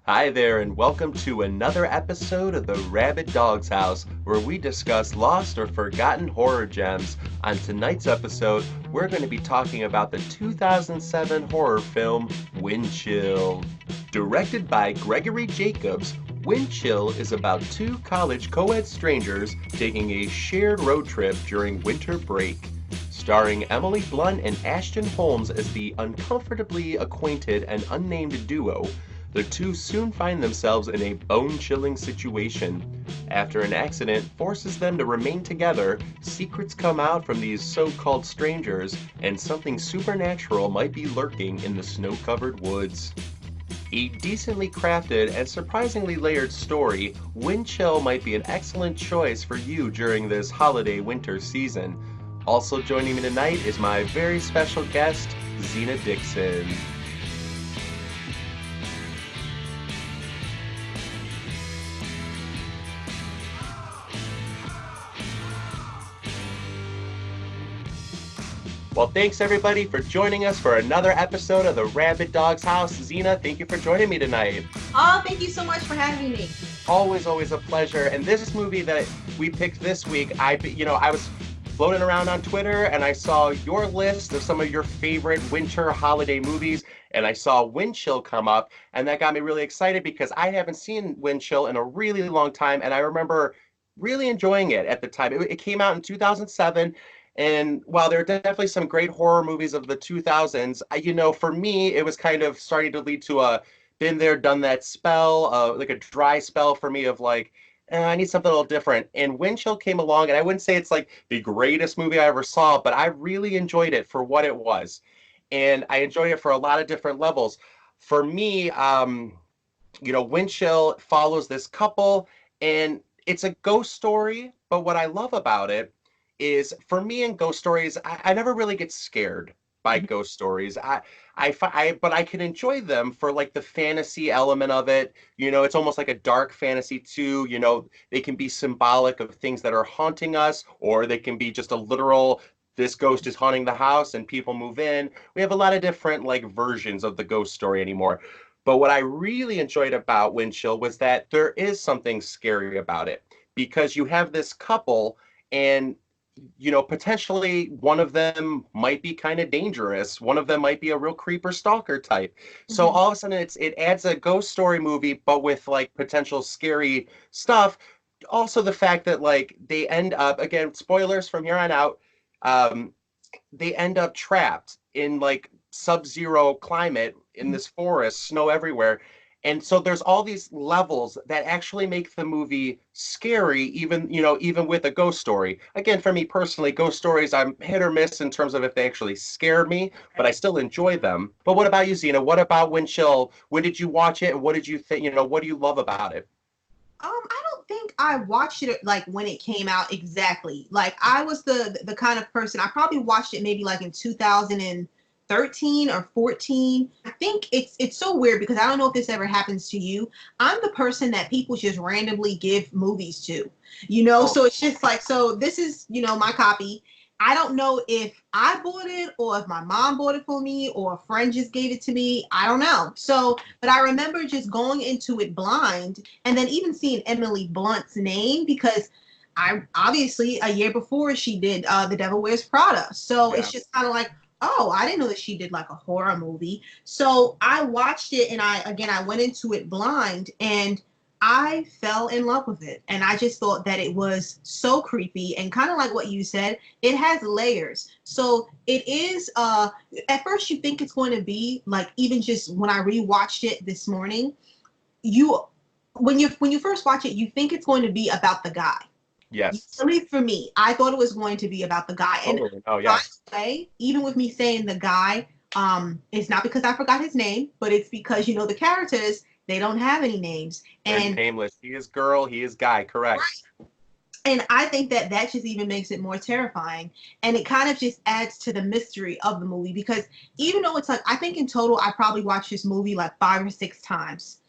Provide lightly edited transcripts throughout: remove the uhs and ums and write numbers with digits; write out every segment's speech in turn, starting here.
Hi there, and welcome to another episode of the Rabid Dog House, where we discuss lost or forgotten horror gems. On tonight's episode, we're going to be talking about the 2007 horror film Wind Chill. Directed by Gregory Jacobs, Wind Chill is about two college co-ed strangers taking a shared road trip during winter break. Starring Emily Blunt and Ashton Holmes as the uncomfortably acquainted and unnamed duo, the two soon find themselves in a bone-chilling situation. After an accident forces them to remain together, secrets come out from these so-called strangers, and something supernatural might be lurking in the snow-covered woods. A decently crafted and surprisingly layered story, Wind Chill might be an excellent choice for you during this holiday winter season. Also joining me tonight is my very special guest, Zena Dixon. Well, thanks everybody for joining us for another episode of the Rabid Dog House. Zena, thank you for joining me tonight. Oh, thank you so much for having me. Always a pleasure. And this movie that we picked this week, I was floating around on Twitter and I saw your list of some of your favorite winter holiday movies, and I saw Wind Chill come up, and that got me really excited because I haven't seen Wind Chill in a really long time, and I remember really enjoying it at the time. It came out in 2007. And while there are definitely some great horror movies of the 2000s, for me, it was kind of starting to lead to a been there, done that spell, like a dry spell for me of like, I need something a little different. And Wind Chill came along, and I wouldn't say it's like the greatest movie I ever saw, but I really enjoyed it for what it was. And I enjoyed it for a lot of different levels. For me, Wind Chill follows this couple, and it's a ghost story, but what I love about it is, for me in ghost stories, I never really get scared by ghost stories. But I can enjoy them for like the fantasy element of it. It's almost like a dark fantasy too. They can be symbolic of things that are haunting us, or they can be just a literal, this ghost is haunting the house and people move in. We have a lot of different like versions of the ghost story anymore. But what I really enjoyed about Wind Chill was that there is something scary about it, because you have this couple, and potentially one of them might be kind of dangerous. One of them might be a real creeper stalker type. So all of a sudden it adds a ghost story movie, but with like potential scary stuff. Also the fact that like they end up, again, spoilers from here on out, um, they end up trapped in like sub-zero climate in this forest, snow everywhere. And so there's all these levels that actually make the movie scary, even with a ghost story. Again, for me personally, ghost stories, I'm hit or miss in terms of if they actually scare me, but I still enjoy them. But what about you, Zena? What about Wind Chill? When did you watch it, and what did you think? What do you love about it? I don't think I watched it like when it came out exactly. Like I was the kind of person, I probably watched it maybe like in 2013 or 14. I think it's so weird because I don't know if this ever happens to you. I'm the person that people just randomly give movies to, Oh, so it's just like, so this is, my copy. I don't know if I bought it or if my mom bought it for me or a friend just gave it to me. I don't know. So, but I remember just going into it blind and then even seeing Emily Blunt's name because I obviously a year before she did The Devil Wears Prada. So yeah. it's just kind of like, oh, I didn't know that she did like a horror movie. So I watched it and I went into it blind and I fell in love with it. And I just thought that it was so creepy and kind of like what you said, it has layers. So it is at first you think it's going to be like, even just when I rewatched it this morning, you when you first watch it, you think it's going to be about the guy. Yes. At least for me, I thought it was going to be about the guy. And Totally. Oh, by yes. the way, even with me saying the guy, it's not because I forgot his name, but it's because the characters, they don't have any names. They're And nameless. He is girl, he is guy, correct. and I think that that just even makes it more terrifying. And it kind of just adds to the mystery of the movie because even though it's like, I think in total, I probably watched this movie like 5 or 6 times,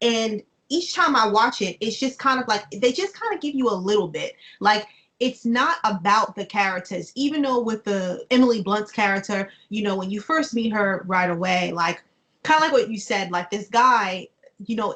and each time I watch it, it's just kind of like, they just kind of give you a little bit. Like, it's not about the characters, even though with the Emily Blunt's character, when you first meet her right away, like, kind of like what you said, like this guy,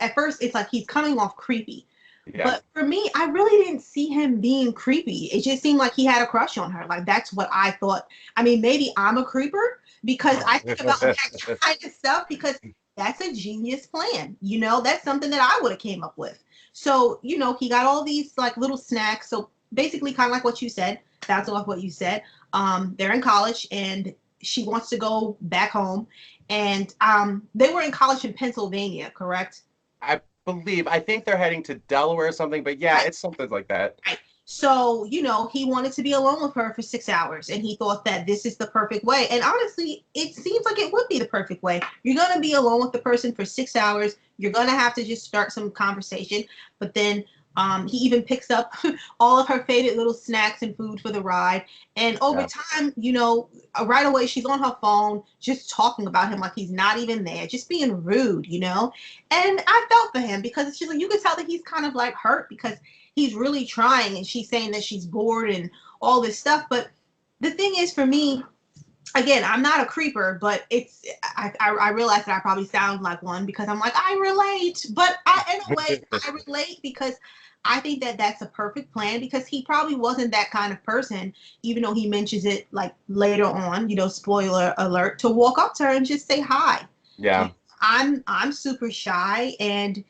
at first it's like he's coming off creepy. Yeah. But for me, I really didn't see him being creepy. It just seemed like he had a crush on her. Like that's what I thought. I mean, maybe I'm a creeper because I think about that kind of stuff because that's a genius plan. That's something that I would have came up with. So, he got all these like little snacks. So basically kind of like what you said, that's off what you said. They're in college and she wants to go back home. And they were in college in Pennsylvania, correct? I think they're heading to Delaware or something, but yeah, Right. it's something like that. Right. So, he wanted to be alone with her for 6 hours and he thought that this is the perfect way. And honestly, it seems like it would be the perfect way. You're going to be alone with the person for 6 hours. You're going to have to just start some conversation. But then he even picks up all of her favorite little snacks and food for the ride. And over Yeah. time, right away, she's on her phone, just talking about him like he's not even there, just being rude. And I felt for him because it's just like you could tell that he's kind of like hurt because he's really trying and she's saying that she's bored and all this stuff. But the thing is for me, again, I'm not a creeper, but I realize that I probably sound like one because I'm like I relate, but in a way I relate because I think that that's a perfect plan because he probably wasn't that kind of person, even though he mentions it like later on, spoiler alert, to walk up to her and just say hi. Yeah. I'm super shy, and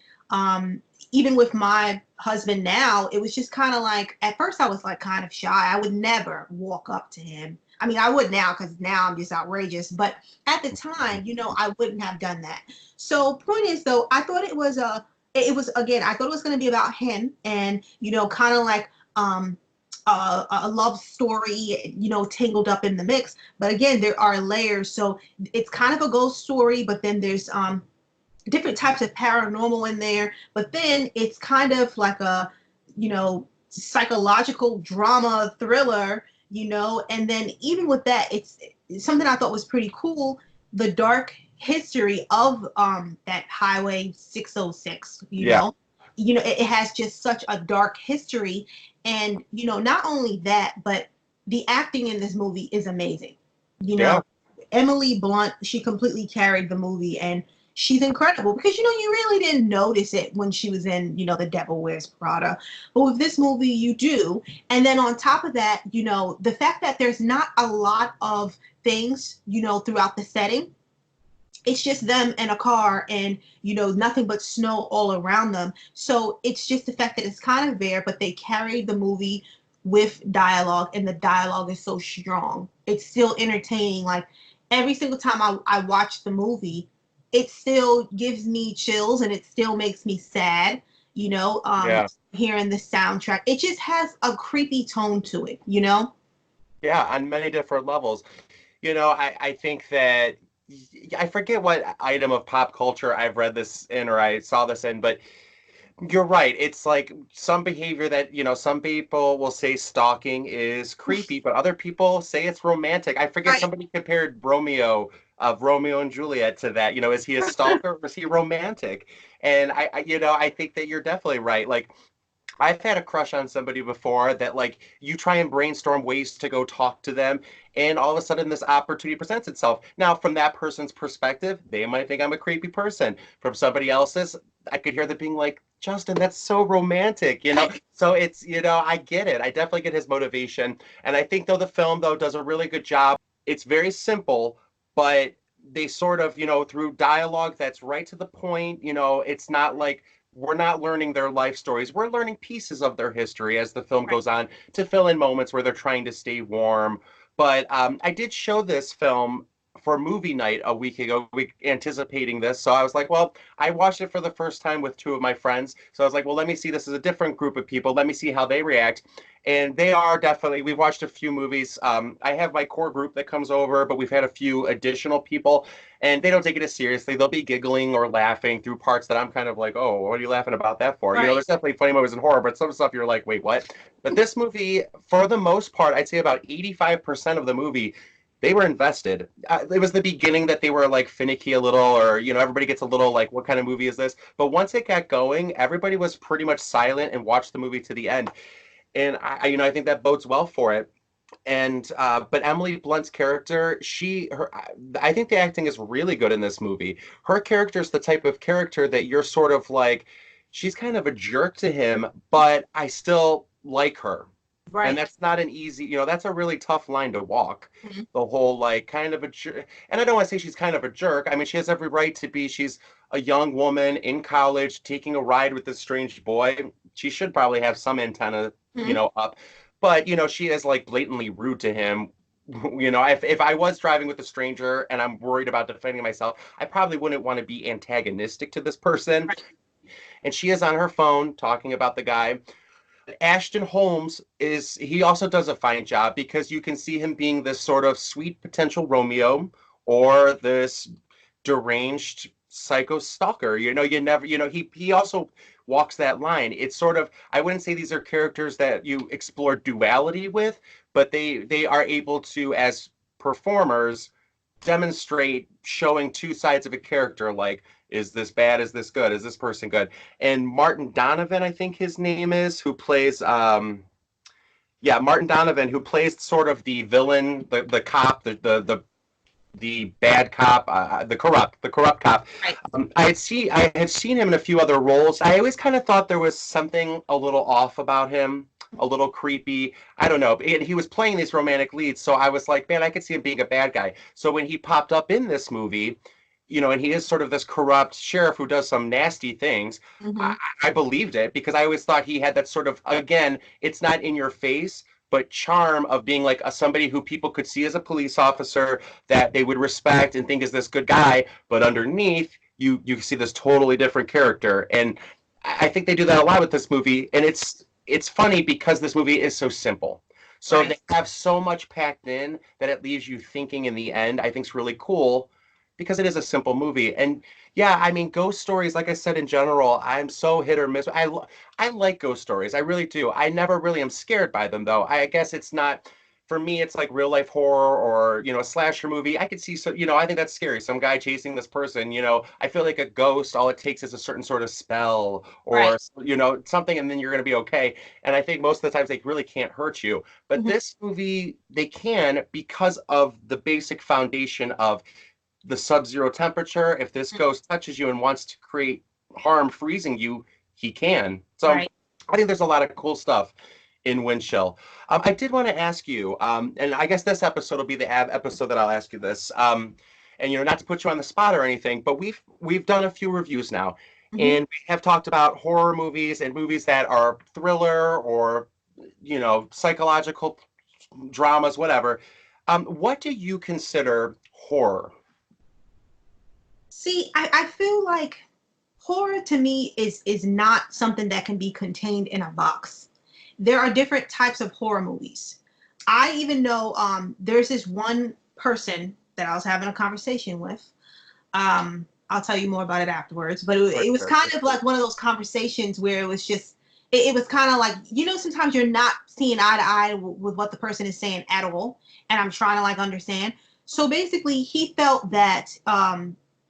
even with my husband now, it was just kind of like at first I was like kind of shy. I would never walk up to him. I mean, I would now because now I'm just outrageous. But at the time, I wouldn't have done that. So point is though, I thought it was again, I thought it was going to be about him and kind of like a love story, tangled up in the mix. But again, there are layers, so it's kind of a ghost story. But then there's different types of paranormal in there, but then it's kind of like a, psychological drama thriller, and then even with that, it's something I thought was pretty cool, the dark history of that Highway 606, Yeah. it has just such a dark history. And, not only that, but the acting in this movie is amazing. You Yeah. know, Emily Blunt, she completely carried the movie and she's incredible because you really didn't notice it when she was in The Devil Wears Prada, but with this movie you do. And then on top of that, the fact that there's not a lot of things throughout the setting, it's just them in a car and nothing but snow all around them. So it's just the fact that it's kind of there, but they carried the movie with dialogue and the dialogue is so strong, it's still entertaining. Like every single time I watch the movie, it still gives me chills and it still makes me sad, Yeah. hearing the soundtrack. It just has a creepy tone to it. Yeah, on many different levels. I think that I forget what item of pop culture I've read this in or I saw this in, but you're right. It's like some behavior that, some people will say stalking is creepy, but other people say it's romantic. I forget Right. somebody compared Romeo of Romeo and Juliet to that. Is he a stalker or is he romantic? And I think that you're definitely right. Like I've had a crush on somebody before that like you try and brainstorm ways to go talk to them and all of a sudden this opportunity presents itself. Now from that person's perspective, they might think I'm a creepy person. From somebody else's, I could hear them being like, Justin, that's so romantic. So it's, I get it. I definitely get his motivation. And I think though the film though does a really good job. It's very simple, but they sort of, through dialogue that's right to the point, it's not like we're not learning their life stories. We're learning pieces of their history as the film Right. goes on to fill in moments where they're trying to stay warm. But I did show this film for movie night a week ago, anticipating this. So I was like, well, I watched it for the first time with two of my friends. So I was like, well, let me see. This is a different group of people. Let me see how they react. And they are definitely, we've watched a few movies. I have my core group that comes over, but we've had a few additional people and they don't take it as seriously. They'll be giggling or laughing through parts that I'm kind of like, oh, what are you laughing about that for? Right. There's definitely funny movies in horror, but some stuff you're like, wait, what? But this movie, for the most part, I'd say about 85% of the movie, they were invested. It was the beginning that they were like finicky a little, or everybody gets a little like, what kind of movie is this? But once it got going, everybody was pretty much silent and watched the movie to the end. And I think that bodes well for it. And but Emily Blunt's character, I think the acting is really good in this movie. Her character is the type of character that you're sort of like, she's kind of a jerk to him, but I still like her. And Right. that's not an easy, that's a really tough line to walk. Mhm. The whole like kind of a jerk. And I don't want to say she's kind of a jerk. I mean, she has every right to be. She's a young woman in college taking a ride with this strange boy. She should probably have some antenna, Mhm. up. But, she is like blatantly rude to him. If I was driving with a stranger and I'm worried about defending myself, I probably wouldn't want to be antagonistic to this person. Right. And she is on her phone talking about the guy. Ashton Holmes he also does a fine job because you can see him being this sort of sweet potential Romeo or this deranged psycho stalker. You never, he also walks that line. It's sort of, I wouldn't say these are characters that you explore duality with, but they are able to, as performers, demonstrate showing two sides of a character, like, is this bad, is this good, is this person good? And Martin Donovan, I think his name is, who plays Martin Donovan, who plays sort of the villain, the cop, the bad cop, the corrupt cop. Right. I had seen him in a few other roles. I always kind of thought there was something a little off about him, a little creepy. I don't know. And he was playing these romantic leads, so I was like, man, I could see him being a bad guy. So when he popped up in this movie, and he is sort of this corrupt sheriff who does some nasty things, I, Mhm. I believed it because I always thought he had that sort of, again, it's not in your face, but charm of being like somebody who people could see as a police officer that they would respect and think is this good guy, but underneath you see this totally different character. And I think they do that a lot with this movie, and it's funny because this movie is so simple. So Right. they have so much packed in that it leaves you thinking in the end. I think is really cool because it is a simple movie. And yeah, I mean, ghost stories, like I said, in general, I'm so hit or miss. I like ghost stories. I really do. I never really am scared by them, though. I guess it's not, for me, it's like real life horror or, a slasher movie. I could see, so, I think that's scary. Some guy chasing this person, I feel like a ghost, all it takes is a certain sort of spell Right. or, something, and then you're going to be okay. And I think most of the times they really can't hurt you. But Mhm. this movie, they can because of the basic foundation of the sub-zero temperature. If this ghost touches you and wants to create harm, freezing you, he can. So Right. I think there's a lot of cool stuff in Wind Chill. I did want to ask you, and I guess this episode will be the episode that I'll ask you this. And not to put you on the spot or anything, but we've done a few reviews now, Mhm. and we have talked about horror movies and movies that are thriller or psychological dramas, whatever. What do you consider horror? See, I feel like horror to me is not something that can be contained in a box. There are different types of horror movies. I even know there's this one person that I was having a conversation with. I'll tell you more about it afterwards, but For it was sure. kind of like one of those conversations where it was just it was kind of like, sometimes you're not seeing eye to eye with what the person is saying at all, and I'm trying to like understand. So basically he felt that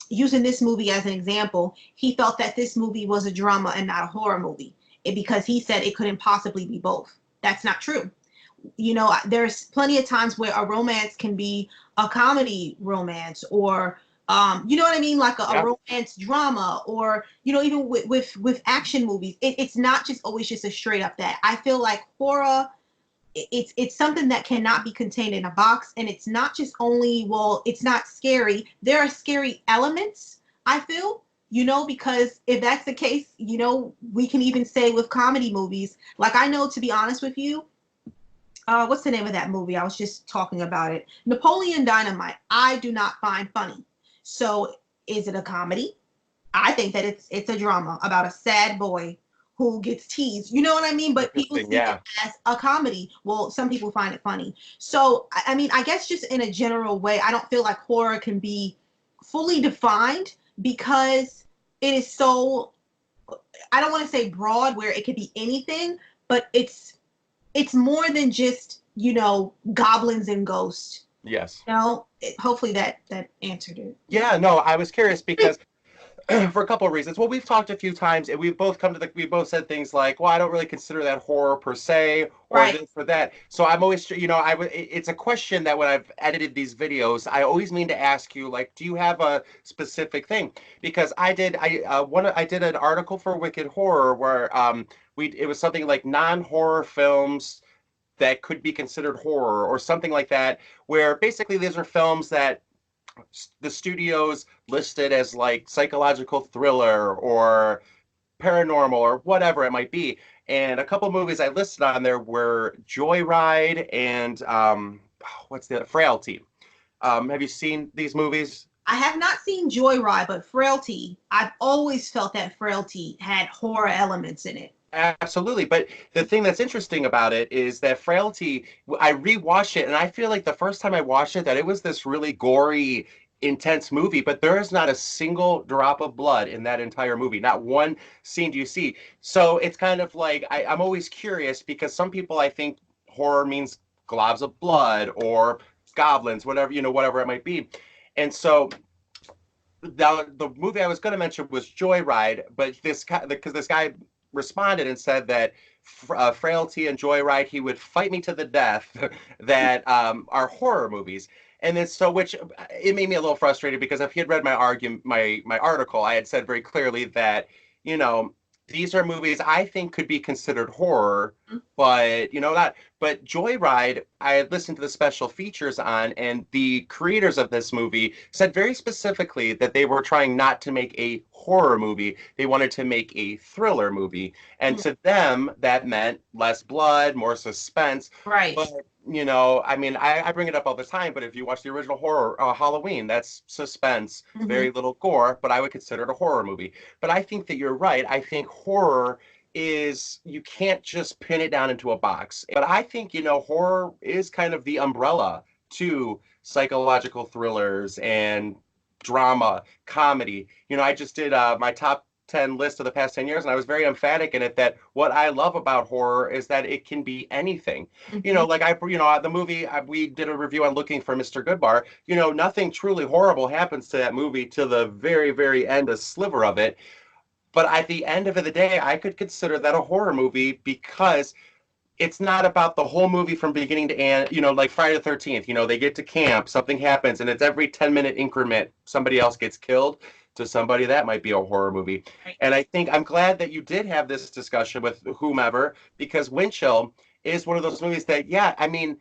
using this movie as an example, he felt that this movie was a drama and not a horror movie, because he said it couldn't possibly be both. That's not true. There's plenty of times where a romance can be a comedy romance, or you know what I mean, like a Yeah. romance drama, or even with action movies, it's not just always just a straight up that. I feel like horror, it's something that cannot be contained in a box, and it's not just only, well, it's not scary. There are scary elements, I feel, because if that's the case, we can even say with comedy movies, like, I know, to be honest with you, what's the name of that movie? I was just talking about it. Napoleon Dynamite. I do not find funny. So is it a comedy? I think that it's a drama about a sad boy who gets teased. You know what I mean? But people Interesting. see it Yeah. as a comedy. Well, some people find it funny. So I mean, I guess just in a general way, I don't feel like horror can be fully defined, because it is so, I don't want to say broad where it could be anything, but it's more than just goblins and ghosts. Yes. Hopefully that answered it. Yeah. No, I was curious because for a couple of reasons. Well, we've talked a few times, and we've both come to we both said things like, "Well, I don't really consider that horror per se, or Right. this or that." So I'm always, it's a question that when I've edited these videos, I always mean to ask you, like, do you have a specific thing? Because I did an article for Wicked Horror where it was something like non-horror films that could be considered horror or something like that, where basically these are films that the studios listed as like psychological thriller or paranormal or whatever it might be. And a couple movies I listed on there were Joyride and what's the Frailty. Have you seen these movies? I have not seen Joyride, but Frailty, I've always felt that Frailty had horror elements in it. Absolutely. But the thing that's interesting about it is that Frailty, I rewatched it and I feel like the first time I watched it that it was this really gory, intense movie, but there is not a single drop of blood in that entire movie. Not one scene do you see. So it's kind of like I'm always curious because some people I think horror means globs of blood or goblins, whatever, whatever it might be. And so the movie I was going to mention was Joyride, but because this guy responded and said that Frailty and Joyride, he would fight me to the death that are horror movies. And then so which it made me a little frustrated because if he had read my argument, my article, I had said very clearly that, you know, these are movies I think could be considered horror, but not. But Joyride, I had listened to the special features on, and the creators of this movie said very specifically that they were trying not to make a horror movie. They wanted to make a thriller movie. And to them, that meant less blood, more suspense. Right. But, I mean, I bring it up all the time, but if you watch the original horror Halloween, that's suspense, very little gore, but I would consider it a horror movie. But I think that you're right. I think horror is you can't just pin it down into a box. But I think, horror is kind of the umbrella to psychological thrillers and drama, comedy. I just did my top 10 list of the past 10 years, and I was very emphatic in it that what I love about horror is that it can be anything. Like the movie, we did a review on Looking for Mr. Goodbar. Nothing truly horrible happens to that movie to the very, very end, a sliver of it. But at the end of the day, I could consider that a horror movie because it's not about the whole movie from beginning to end, like Friday the 13th, they get to camp, something happens, and it's every 10-minute increment, somebody else gets killed. To somebody, that might be a horror movie. Right. And I think I'm glad that you did have this discussion with whomever, because Windchill is one of those movies that, yeah, I mean,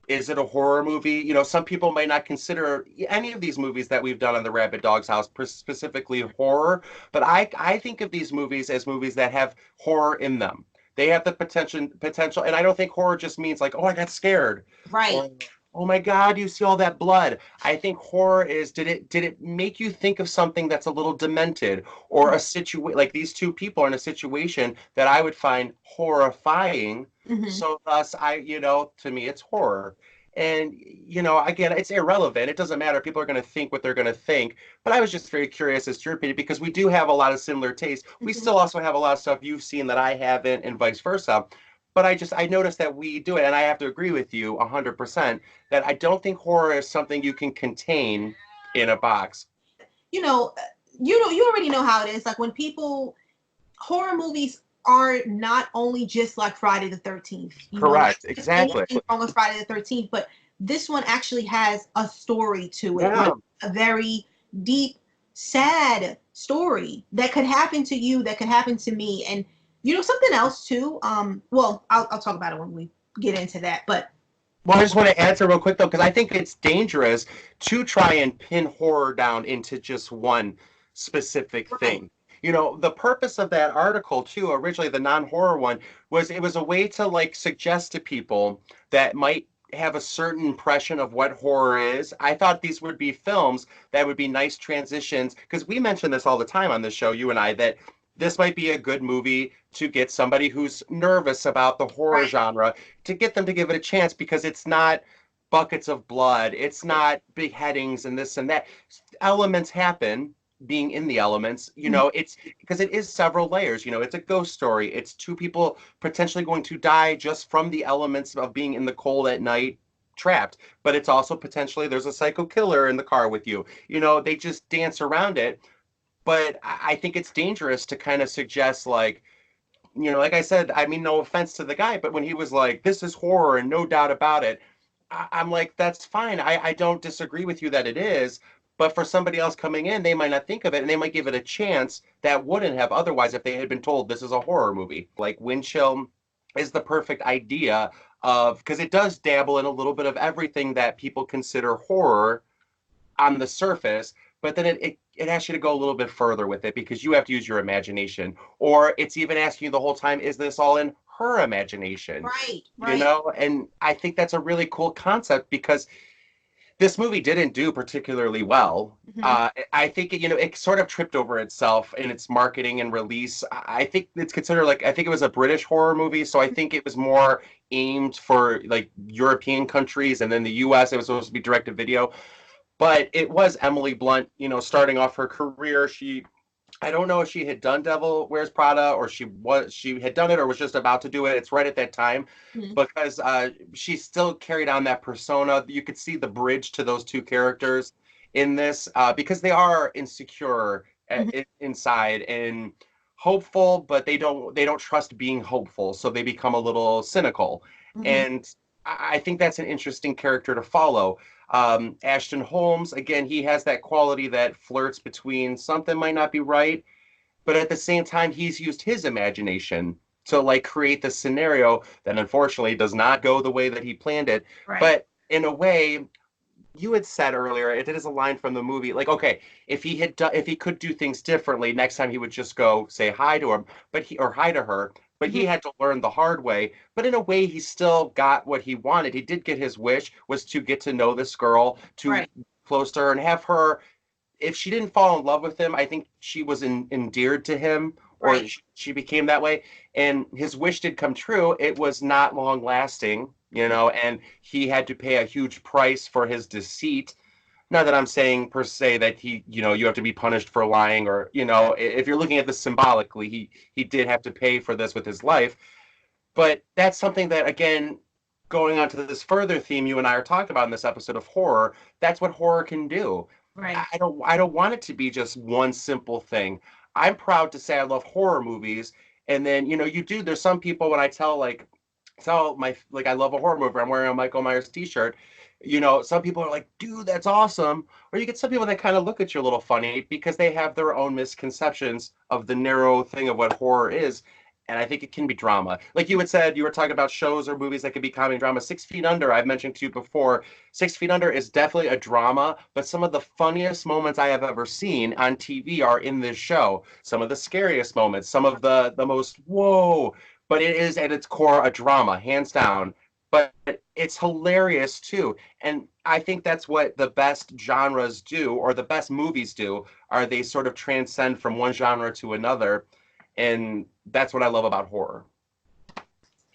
is it a horror movie? Some people might not consider any of these movies that we've done on the Rabid Dog's House specifically horror, but I think of these movies as movies that have horror in them. They have the potential, and I don't think horror just means like, oh, I got scared. Right. Or, oh my God, you see all that blood. I think horror is, did it make you think of something that's a little demented or a situation like these two people are in a situation that I would find horrifying. So thus to me it's horror. And again, it's irrelevant. It doesn't matter. People are going to think what they're going to think. But I was just very curious as to your opinion because we do have a lot of similar tastes. We still also have a lot of stuff you've seen that I haven't and vice versa. But I noticed that we do it, and I have to agree with you 100% that I don't think horror is something you can contain in a box. You already know how it is. Like when horror movies are not only just like Friday the 13th. Correct, exactly. Anything wrong with Friday the 13th, but this one actually has a story to it, Yeah. like a very deep, sad story that could happen to you, that could happen to me, and something else too. Well, I'll talk about it when we get into that, but. Well, I just want to answer real quick though, because I think it's dangerous to try and pin horror down into just one specific thing. The purpose of that article too, originally the non-horror one, was it was a way to like suggest to people that might have a certain impression of what horror is. I thought these would be films that would be nice transitions, because we mention this all the time on the show, you and I, that this might be a good movie to get somebody who's nervous about the horror genre, to get them to give it a chance, because it's not buckets of blood. It's not beheadings and this and that. Elements happen, being in the elements, it's because it is several layers. It's a ghost story. It's two people potentially going to die just from the elements of being in the cold at night, trapped. But it's also potentially there's a psycho killer in the car with you. They just dance around it. But I think it's dangerous to kind of suggest like, like I said, I mean, no offense to the guy, but when he was like, this is horror and no doubt about it, I'm like, that's fine. I don't disagree with you that it is. But for somebody else coming in, they might not think of it and they might give it a chance that wouldn't have otherwise if they had been told this is a horror movie. Like Wind Chill is the perfect idea of, because it does dabble in a little bit of everything that people consider horror on the surface, but then it asks you to go a little bit further with it because you have to use your imagination. Or it's even asking you the whole time, is this all in her imagination? Right, You right. know? And I think that's a really cool concept because this movie didn't do particularly well. Hmm. I think it sort of tripped over itself in its marketing and release. I think it's considered like I think it was a British horror movie, so I think it was more aimed for like European countries, and then the U.S. it was supposed to be direct to video. But it was Emily Blunt, starting off her career. I don't know if she had done Devil Wears Prada or she had done it or was just about to do it. It's right at that time Hmm. because she still carried on that persona. You could see the bridge to those two characters in this because they are insecure Hmm. inside and hopeful, but they don't trust being hopeful, so they become a little cynical. Hmm. And I think that's an interesting character to follow. Ashton Holmes, again, he has that quality that flirts between something might not be right, but at the same time, he's used his imagination to like create the scenario that unfortunately does not go the way that he planned it. Right. But in a way, you had said earlier, it is a line from the movie, like, okay, if he could do things differently, next time he would just go say hi to him, or hi to her, but he Hmm. had to learn the hard way. But in a way, he still got what he wanted. He did get his wish, was to get to know this girl, to Right. close to her and have her if she didn't fall in love with him, I think she was endeared to him, or Right. she became that way. And his wish did come true. It was not long lasting, and he had to pay a huge price for his deceit. Not that I'm saying per se that you have to be punished for lying, or if you're looking at this symbolically, he did have to pay for this with his life. But that's something that, again, going on to this further theme you and I are talking about in this episode of horror, that's what horror can do. Right. I don't want it to be just one simple thing. I'm proud to say I love horror movies. And then, there's some people when I tell my like I love a horror movie, I'm wearing a Michael Myers t-shirt. Some people are like, dude, that's awesome. Or you get some people that kind of look at you a little funny because they have their own misconceptions of the narrow thing of what horror is. And I think it can be drama. Like you had said, you were talking about shows or movies that could be comedy drama. 6 Feet Under, I've mentioned to you before. 6 Feet Under is definitely a drama, but some of the funniest moments I have ever seen on TV are in this show. Some of the scariest moments, some of the most whoa, but it is at its core a drama, hands down. But it's hilarious too. And I think that's what the best genres do, or the best movies do, are they sort of transcend from one genre to another. And that's what I love about horror.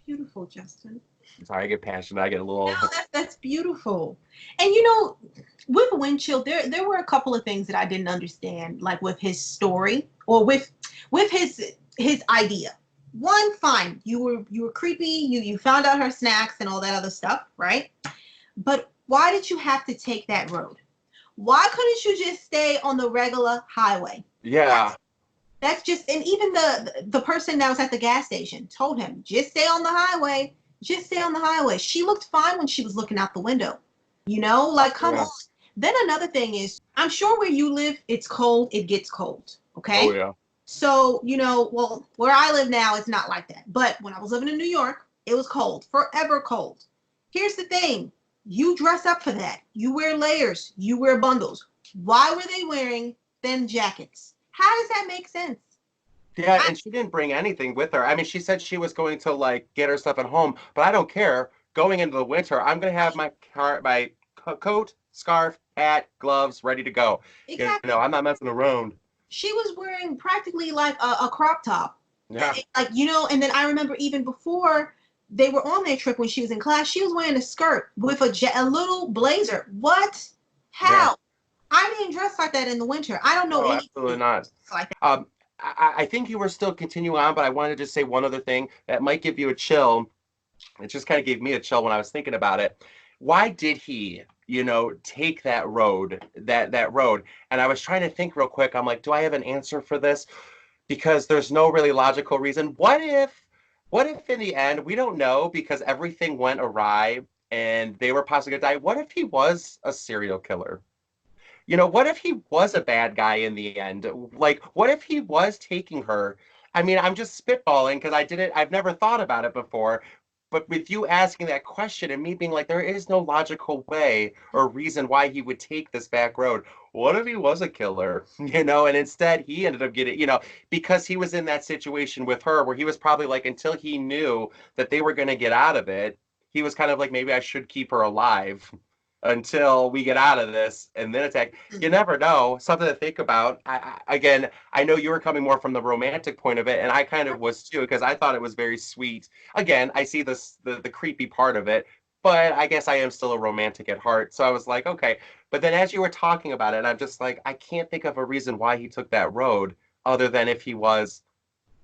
Beautiful, Justin. Sorry, I get passionate. I get a No, little. that's beautiful. And with Windshield, there were a couple of things that I didn't understand, like with his story or with his idea. One, fine, you were creepy. You found out her snacks and all that other stuff, right? But why did you have to take that road? Why couldn't you just stay on the regular highway? Yeah, That's just, and even the person that was at the gas station told him, just stay on the highway. Just stay on the highway. She looked fine when she was looking out the window. Like come on. yeah. Then another thing is, I'm sure where you live, it's cold, it gets cold. Oh, Okay. yeah. So, well, where I live now, it's not like that. But when I was living in New York, it was cold, forever cold. Here's the thing, you dress up for that. You wear layers, you wear bundles. Why were they wearing thin jackets? How does that make sense? Yeah, I, and she didn't bring anything with her. I mean, she said she was going to like get her stuff at home, but I don't care. Going into the winter, I'm gonna have my coat, scarf, hat, gloves ready to go. exactly. I'm not messing around. She was wearing practically like a crop top. Yeah, Like, and then I remember even before they were on their trip when she was in class, she was wearing a skirt with a little blazer. What? yeah. How? I didn't dress like that in the winter. I don't know No, anything absolutely not. like that. I think you were still continuing on, but I wanted to say one other thing that might give you a chill. It just kind of gave me a chill when I was thinking about it. Why did he? take that road, that road. And I was trying to think real quick. I'm like, do I have an answer for this? Because there's no really logical reason. What if in the end, we don't know because everything went awry and they were possibly gonna die. What if he was a serial killer? What if he was a bad guy in the end? Like, what if he was taking her? I mean, I'm just spitballing because I've never thought about it before. But with you asking that question and me being like, there is no logical way or reason why he would take this back road. What if he was a killer? And instead he ended up getting, because he was in that situation with her where he was probably like, until he knew that they were going to get out of it, he was kind of like, maybe I should keep her alive until we get out of this and then attack. You never know. Something to think about. Again, I know you were coming more from the romantic point of it, and I kind of was too, because I thought it was very sweet. Again, I see the creepy part of it, but I guess I am still a romantic at heart. So I was like, okay. But then as you were talking about it, I'm just like, I can't think of a reason why he took that road other than if he was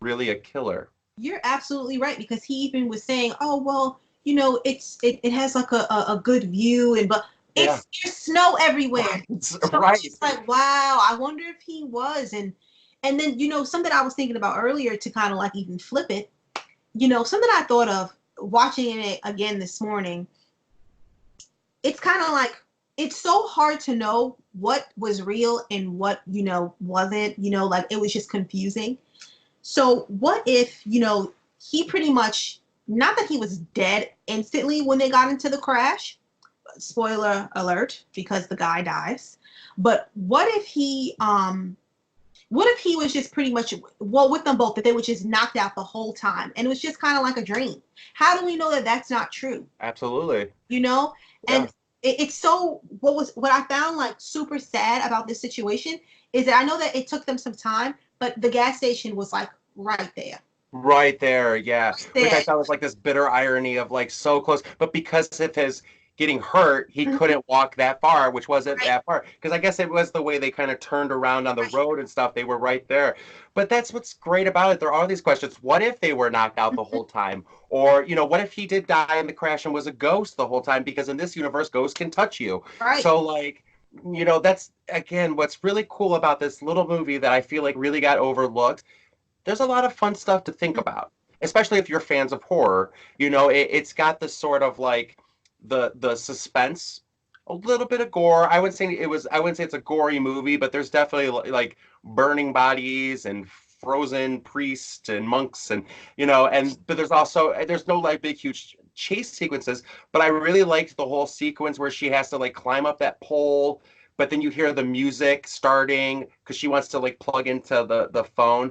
really a killer. You're absolutely right, because he even was saying, "Oh well, it has like a good view, and but Yeah. there's snow everywhere." Right. So Right. it's like, wow, I wonder if he was, and then something I was thinking about earlier to kind of like even flip it. Something I thought of watching it again this morning. It's kind of like it's so hard to know what was real and what wasn't. Like it was just confusing. So what if, he pretty much, not that he was dead instantly when they got into the crash, spoiler alert, because the guy dies, but what if he was just pretty much, well, with them both, that they were just knocked out the whole time and it was just kind of like a dream? How do we know that that's not true? Absolutely. Yeah. And it's so, what I found like super sad about this situation is that I know that it took them some time, but the gas station was like right there. Right there, yeah. Right Which I there. thought was like this bitter irony of like so close, but because of his getting hurt, he couldn't walk that far, which wasn't Right, that far. Because I guess it was the way they kind of turned around on the right. road and stuff. They were right there. But that's what's great about it. There are these questions. What if they were knocked out the whole time? Or, what if he did die in the crash and was a ghost the whole time? Because in this universe, ghosts can touch you. Right. So, like, that's again what's really cool about this little movie that I feel like really got overlooked. There's a lot of fun stuff to think about, especially if you're fans of horror. It's got this sort of like the suspense, a little bit of gore. I wouldn't say it's a gory movie, but there's definitely like burning bodies and frozen priests and monks and but there's no like big huge chase sequences, but I really liked the whole sequence where she has to like climb up that pole, but then you hear the music starting because she wants to like plug into the phone.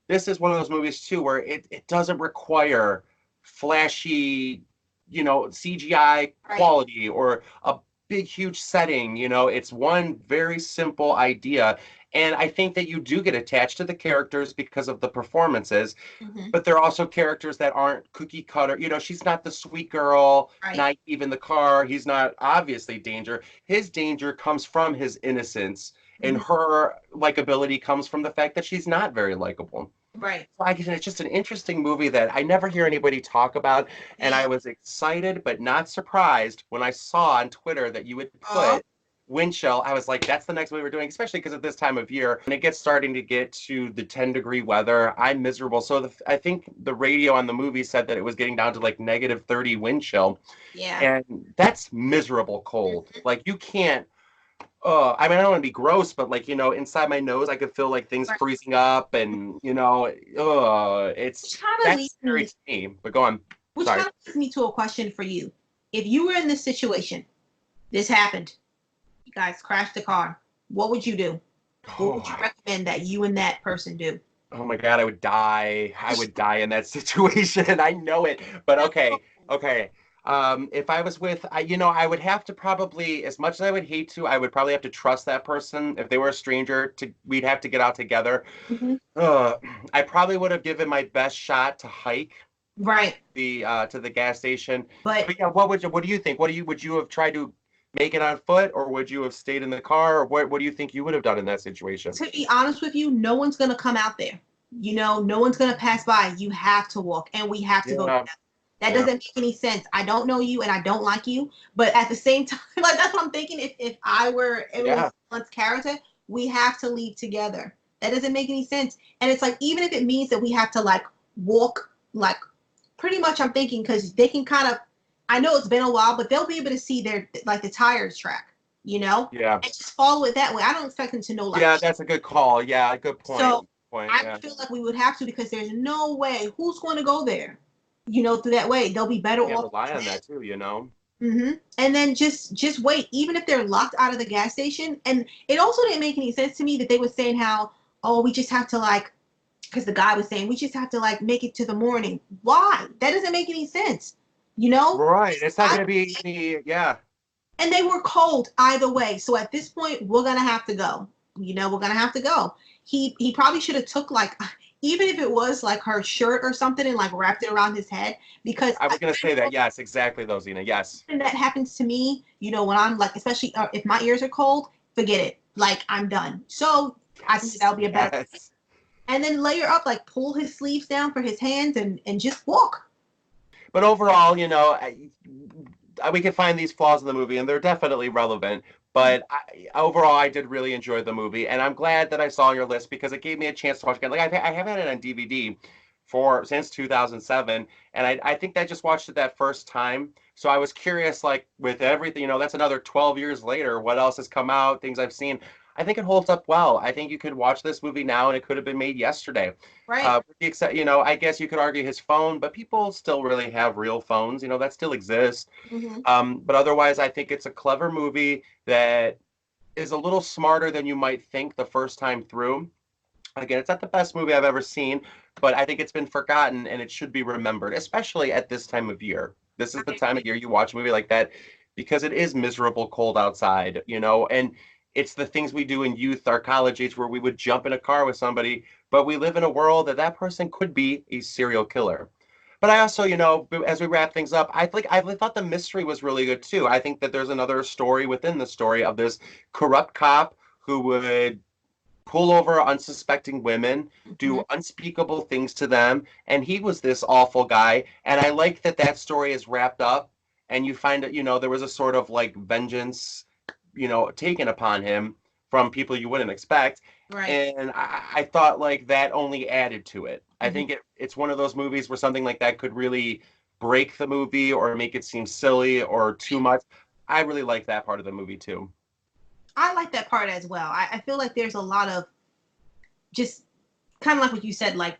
This is one of those movies too where it doesn't require flashy, CGI quality or a big huge setting. It's one very simple idea. And I think that you do get attached to the characters because of the performances, Mm-hmm. but there are also characters that aren't cookie cutter. She's not the sweet girl, Right. naive in the car. He's not obviously danger. His danger comes from his innocence, and Mm-hmm. her likability comes from the fact that she's not very likable. Right. So it's just an interesting movie that I never hear anybody talk about, and Yeah. I was excited but not surprised when I saw on Twitter that you would Oh. put Windchill. I was like, that's the next movie we're doing, especially because at this time of year, when it gets starting to get to the 10-degree weather, I'm miserable. So I think the radio on the movie said that it was getting down to like -30 wind chill, Yeah. and that's miserable cold. Like you can't. I mean, I don't want to be gross, but like, inside my nose, I could feel like things Right. freezing up and, it's Which kind of that's leads scary me, to me. But go on. which Sorry. kind of leads me to a question for you. If you were in this situation, this happened, you guys crashed the car, what would you do? What would you Oh, recommend that you and that person do? oh my God, I would die. I would die in that situation. I know it. But okay, okay. If I was with, I would have to probably, as much as I would hate to, I would probably have to trust that person. If they were a stranger, we'd have to get out together. Mhm. Uh, I probably would have given my best shot to hike Right. to the gas station. But But yeah, what do you think? Would you have tried to make it on foot, or would you have stayed in the car, or what do you think you would have done in that situation? to be honest with you, no one's going to come out there. No one's going to pass by. You have to walk, and we have to go Yeah, together. That Yeah. doesn't make any sense. I don't know you and I don't like you, but at the same time, like that's what I'm thinking. If I were Emily Yeah. Blunt's character, we have to leave together. That doesn't make any sense. And it's like even if it means that we have to like walk like pretty much I'm thinking because they can kind of I know it's been a while, but they'll be able to see their like the tires track, you know, Yeah. and just follow it that way. I don't expect them to know like Yeah, that's a good call. Yeah, good point. so Point. I Yeah. feel like we would have to because there's no way who's going to go there, you know, through that way. They'll be better Can't off. rely on that too, you know? And then just wait, even if they're locked out of the gas station. And it also didn't make any sense to me that they were saying how, oh, we just have to like, because the guy was saying we just have to like make it to the morning. Why? That doesn't make any sense, you know? Right. It's not gonna be any, yeah. And they were cold either way. So at this point, we're gonna have to go. You know, we're gonna have to go. He probably should have took like even if it was like her shirt or something and like wrapped it around his head because I was gonna say that. Yes, exactly, though, Zena. Yes. and that happens to me, you know, when I'm like, especially if my ears are cold, forget it. Like I'm done. So I think that'll be a better. Yes. And then layer up, like pull his sleeves down for his hands and just walk. But overall, you know, we can find these flaws in the movie, and they're definitely relevant. But overall, I did really enjoy the movie, and I'm glad that I saw your list because it gave me a chance to watch again. Like I have had it on DVD since 2007, and I think I just watched it that first time. So I was curious, like with everything, you know, that's another 12 years later. What else has come out? Things I've seen. I think it holds up well. I think you could watch this movie now, and it could have been made yesterday. Right. With the except, you know, I guess you could argue his phone, but people still really have real phones. You know, that still exists. Mm-hmm. But otherwise, I think it's a clever movie that is a little smarter than you might think the first time through. Again, it's not the best movie I've ever seen, but I think it's been forgotten and it should be remembered, especially at this time of year. This is the time of year you watch a movie like that because it is miserable cold outside, you know, and it's the things we do in youth, our college age, where we would jump in a car with somebody, but we live in a world that that person could be a serial killer. But I also, you know, as we wrap things up, I thought the mystery was really good too. I think that there's another story within the story of this corrupt cop who would pull over unsuspecting women, Mm-hmm. do unspeakable things to them, and he was this awful guy. And I like that that story is wrapped up, and you find that you know there was a sort of like vengeance, you know, taken upon him from people you wouldn't expect. Right. And I thought like that only added to it. I Mm-hmm. think it's one of those movies where something like that could really break the movie or make it seem silly or too much. I really like that part of the movie too. I like that part as well. I feel like there's a lot of just kind of like what you said, like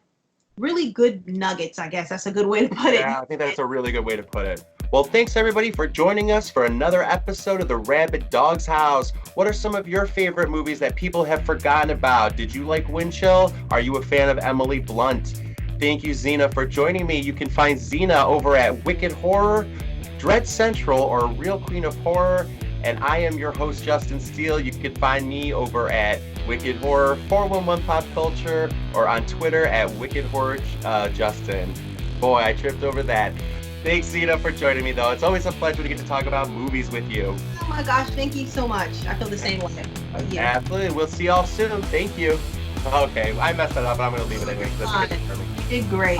really good nuggets, I guess. That's a good way to put it. Yeah, I think that's a really good way to put it. Well, thanks everybody for joining us for another episode of the Rabid Dog's House. What are some of your favorite movies that people have forgotten about? Did you like Wind Chill? Are you a fan of Emily Blunt? Thank you, Zena, for joining me. You can find Zena over at Wicked Horror, Dread Central, or Real Queen of Horror. And I am your host, Justin Steele. You can find me over at Wicked Horror 411 Pop Culture or on Twitter at Wicked Horror Justin. Boy, I tripped over that. Thanks, Zena, for joining me, though. It's always a pleasure to get to talk about movies with you. Oh my gosh, thank you so much. I feel the same way. Yeah. Absolutely. We'll see y'all soon. Thank you. Okay, I messed that up, but I'm going to leave it anyway. That's good for me. You did great.